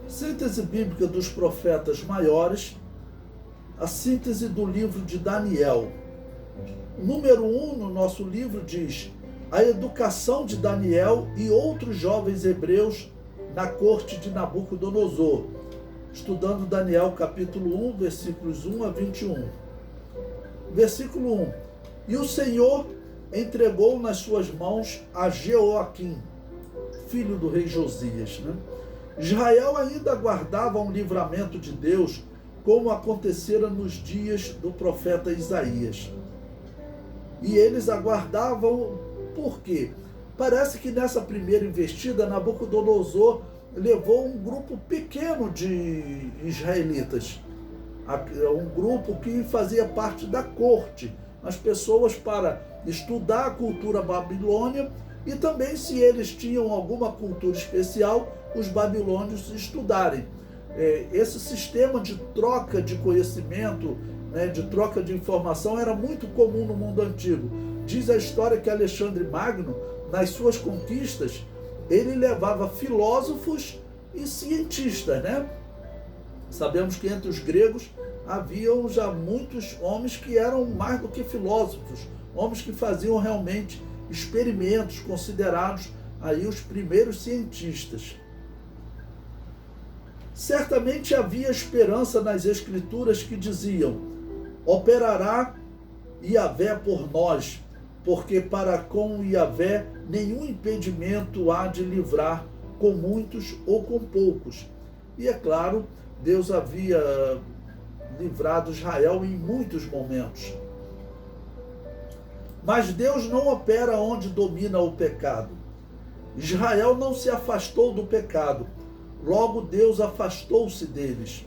Síntese bíblica dos profetas maiores, a síntese do livro de Daniel. Número 1 no nosso livro diz: a educação de Daniel e outros jovens hebreus na corte de Nabucodonosor. Estudando Daniel capítulo 1, versículos 1 a 21. Versículo 1. E o Senhor entregou nas suas mãos a Jeoaquim, filho do rei Josias. Israel ainda aguardava um livramento de Deus, como acontecera nos dias do profeta Isaías. E eles aguardavam por quê? Parece que nessa primeira investida, Nabucodonosor levou um grupo pequeno de israelitas, um grupo que fazia parte da corte, as pessoas para estudar a cultura babilônia, e também, se eles tinham alguma cultura especial, os babilônios estudarem. Esse sistema de troca de conhecimento, de troca de informação, era muito comum no mundo antigo. Diz a história que Alexandre Magno, nas suas conquistas, ele levava filósofos e cientistas, Sabemos que entre os gregos haviam já muitos homens que eram mais do que filósofos, homens que faziam realmente experimentos, considerados aí os primeiros cientistas. Certamente havia esperança nas escrituras que diziam: operará Yahvé por nós, porque para com Yahvé nenhum impedimento há de livrar, com muitos ou com poucos. E é claro, Deus havia livrado Israel em muitos momentos. Mas Deus não opera onde domina o pecado. Israel não se afastou do pecado, logo Deus afastou-se deles.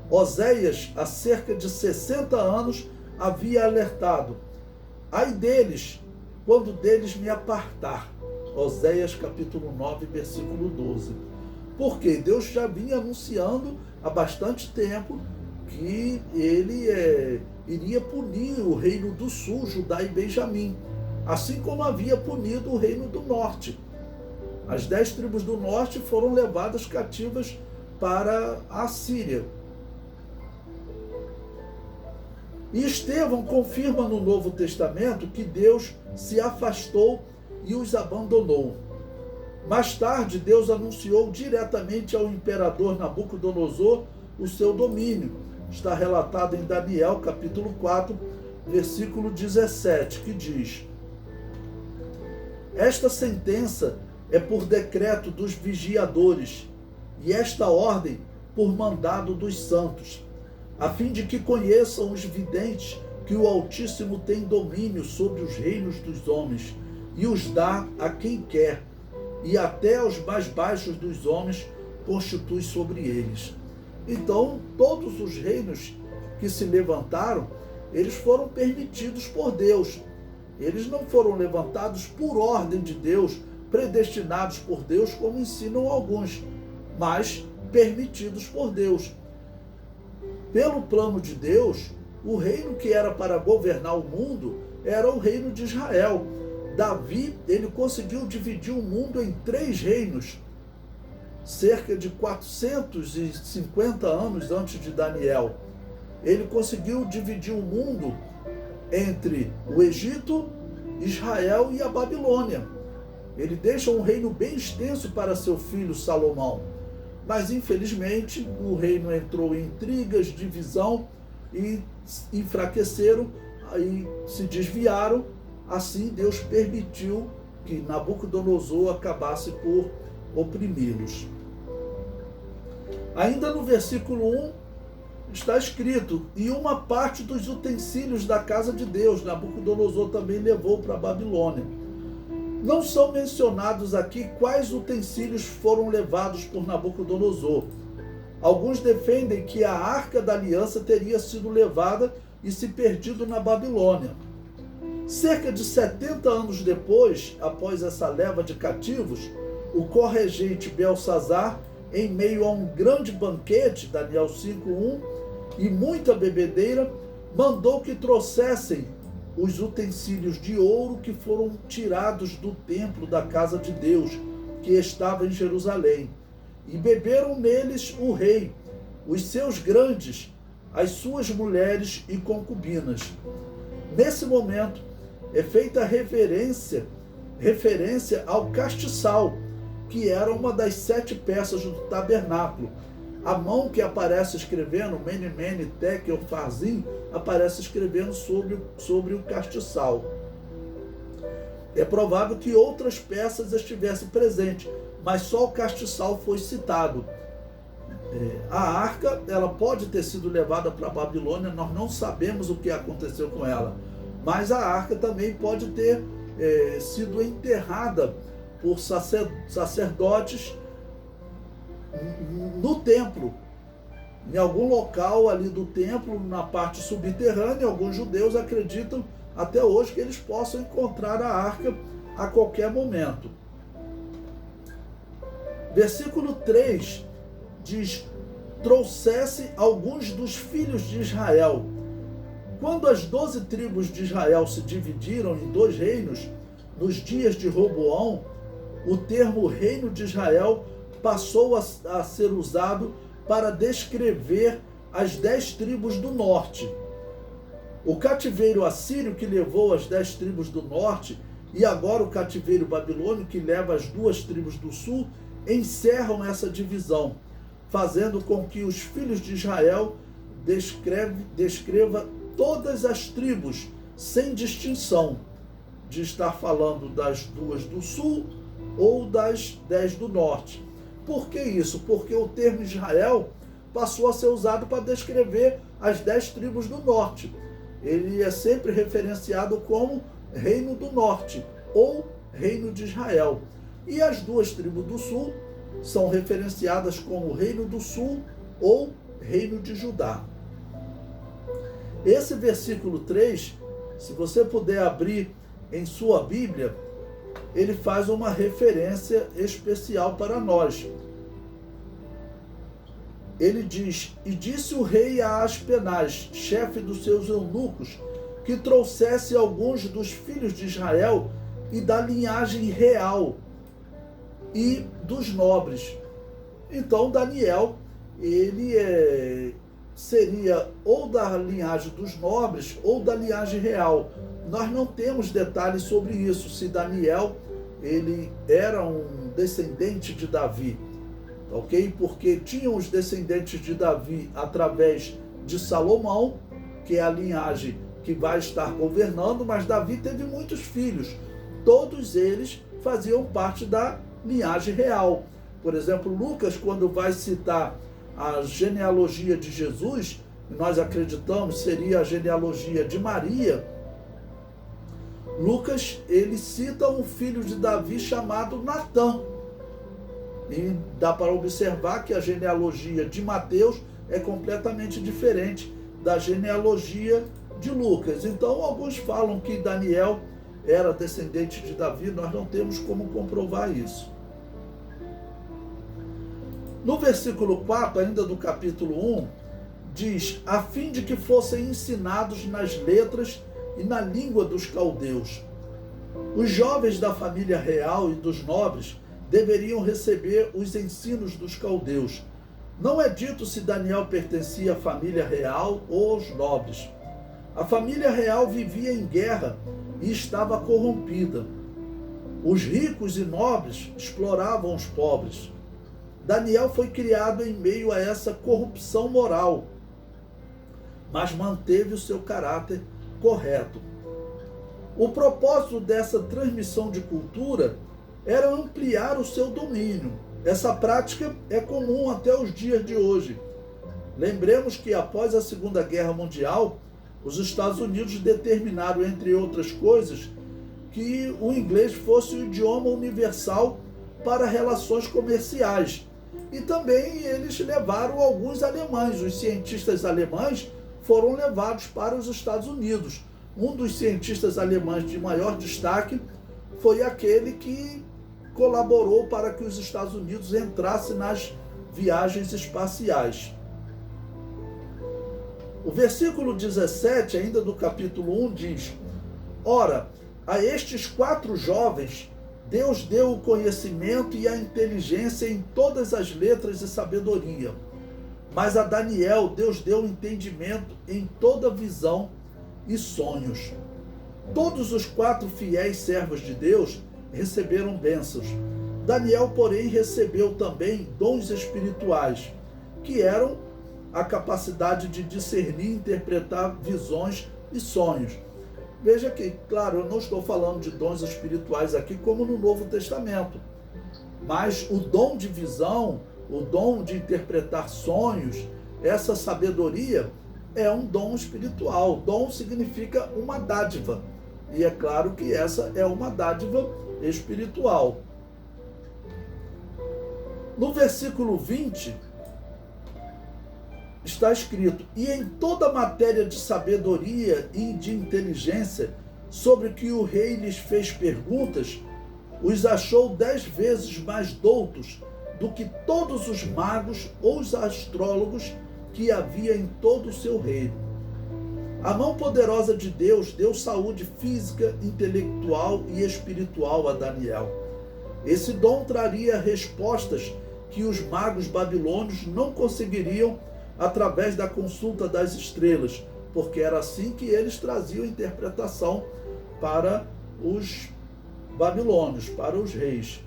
Oséias, há cerca de 60 anos, havia alertado: ai deles, quando deles me apartar. Oséias capítulo 9, versículo 12. Porque Deus já vinha anunciando há bastante tempo que ele iria punir o reino do sul, Judá e Benjamim, assim como havia punido o reino do norte. As 10 tribos do norte foram levadas cativas para a Síria. E Estevão confirma no Novo Testamento que Deus se afastou e os abandonou. Mais tarde, Deus anunciou diretamente ao imperador Nabucodonosor o seu domínio. Está relatado em Daniel, capítulo 4, versículo 17, que diz: esta sentença é por decreto dos vigiadores, e esta ordem por mandado dos santos, a fim de que conheçam os videntes que o Altíssimo tem domínio sobre os reinos dos homens, e os dá a quem quer, e até aos mais baixos dos homens constitui sobre eles. Então, todos os reinos que se levantaram, eles foram permitidos por Deus. Eles não foram levantados por ordem de Deus, predestinados por Deus, como ensinam alguns, mas permitidos por Deus. Pelo plano de Deus, o reino que era para governar o mundo era o reino de Israel. Davi, ele conseguiu dividir o mundo em 3 reinos, cerca de 450 anos antes de Daniel. Ele conseguiu dividir o mundo entre o Egito, Israel e a Babilônia. Ele deixa um reino bem extenso para seu filho Salomão. Mas, infelizmente, o reino entrou em intrigas, divisão, e enfraqueceram, aí se desviaram. Assim, Deus permitiu que Nabucodonosor acabasse por oprimi-los. Ainda no versículo 1 está escrito: e uma parte dos utensílios da casa de Deus Nabucodonosor também levou para a Babilônia. Não são mencionados aqui quais utensílios foram levados por Nabucodonosor. Alguns defendem que a Arca da Aliança teria sido levada e se perdido na Babilônia. Cerca de 70 anos depois, após essa leva de cativos, o corregente Belsazar, em meio a um grande banquete, Daniel 5:1, e muita bebedeira, mandou que trouxessem os utensílios de ouro que foram tirados do templo da casa de Deus, que estava em Jerusalém. e beberam neles o rei, os seus grandes, as suas mulheres e concubinas. Nesse momento, é feita referência ao castiçal, que era uma das 7 peças do tabernáculo. A mão que aparece escrevendo, Mene, Mene, Tekel, Farzim, aparece escrevendo sobre o castiçal. É provável que outras peças estivessem presentes, mas só o castiçal foi citado. A arca, ela pode ter sido levada para a Babilônia, nós não sabemos o que aconteceu com ela, mas a arca também pode ter sido enterrada por sacerdotes no templo, em algum local ali do templo, na parte subterrânea. Alguns judeus acreditam até hoje que eles possam encontrar a arca a qualquer momento. Versículo 3 diz: trouxesse alguns dos filhos de Israel. Quando as 12 tribos de Israel se dividiram em 2 reinos, nos dias de Roboão, o termo reino de Israel passou a ser usado para descrever as 10 tribos do norte. O cativeiro assírio, que levou as 10 tribos do norte, e agora o cativeiro babilônico, que leva as 2 tribos do sul, encerram essa divisão, fazendo com que os filhos de Israel descreva todas as tribos, sem distinção, de estar falando das 2 do sul ou das 10 do norte. Por que isso? Porque o termo Israel passou a ser usado para descrever as 10 tribos do norte. Ele é sempre referenciado como Reino do Norte ou Reino de Israel. E as 2 tribos do sul são referenciadas como Reino do Sul ou Reino de Judá. Esse versículo 3, se você puder abrir em sua Bíblia, ele faz uma referência especial para nós. Ele diz: e disse o rei a Aspenaz, chefe dos seus eunucos, que trouxesse alguns dos filhos de Israel e da linhagem real e dos nobres. Então Daniel, ele seria ou da linhagem dos nobres ou da linhagem real. Nós não temos detalhes sobre isso, se Daniel ele era um descendente de Davi, ok? Porque tinham os descendentes de Davi através de Salomão, que é a linhagem que vai estar governando, mas Davi teve muitos filhos. Todos eles faziam parte da linhagem real. Por exemplo, Lucas, quando vai citar a genealogia de Jesus, nós acreditamos seria a genealogia de Maria, Lucas, ele cita um filho de Davi chamado Natã. E dá para observar que a genealogia de Mateus é completamente diferente da genealogia de Lucas. Então, alguns falam que Daniel era descendente de Davi, nós não temos como comprovar isso. No versículo 4, ainda do capítulo 1, diz: a fim de que fossem ensinados nas letras e na língua dos caldeus. Os jovens da família real e dos nobres deveriam receber os ensinos dos caldeus. Não é dito se Daniel pertencia à família real ou aos nobres. A família real vivia em guerra e estava corrompida. Os ricos e nobres exploravam os pobres. Daniel foi criado em meio a essa corrupção moral, mas manteve o seu caráter correto. O propósito dessa transmissão de cultura era ampliar o seu domínio. Essa prática é comum até os dias de hoje. Lembremos que após a Segunda Guerra Mundial, os Estados Unidos determinaram, entre outras coisas, que o inglês fosse o idioma universal para relações comerciais. E também eles levaram alguns alemães. Os cientistas alemães foram levados para os Estados Unidos. Um dos cientistas alemães de maior destaque foi aquele que colaborou para que os Estados Unidos entrassem nas viagens espaciais. O versículo 17, ainda do capítulo 1, diz: ora, a estes 4 jovens Deus deu o conhecimento e a inteligência em todas as letras e sabedoria. Mas a Daniel, Deus deu entendimento em toda visão e sonhos. Todos os 4 fiéis servos de Deus receberam bênçãos. Daniel, porém, recebeu também dons espirituais, que eram a capacidade de discernir e interpretar visões e sonhos. Veja que, claro, eu não estou falando de dons espirituais aqui como no Novo Testamento, mas o dom de visão, o dom de interpretar sonhos, essa sabedoria é um dom espiritual. Dom significa uma dádiva, e é claro que essa é uma dádiva espiritual. No versículo 20, está escrito: e em toda matéria de sabedoria e de inteligência, sobre que o rei lhes fez perguntas, os achou 10 vezes mais doutos do que todos os magos ou os astrólogos que havia em todo o seu reino. A mão poderosa de Deus deu saúde física, intelectual e espiritual a Daniel. Esse dom traria respostas que os magos babilônios não conseguiriam através da consulta das estrelas, porque era assim que eles traziam interpretação para os babilônios, para os reis.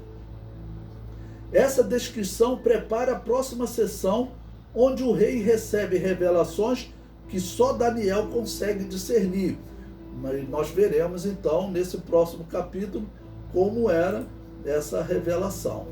Essa descrição prepara a próxima sessão, onde o rei recebe revelações que só Daniel consegue discernir. Mas nós veremos então nesse próximo capítulo como era essa revelação.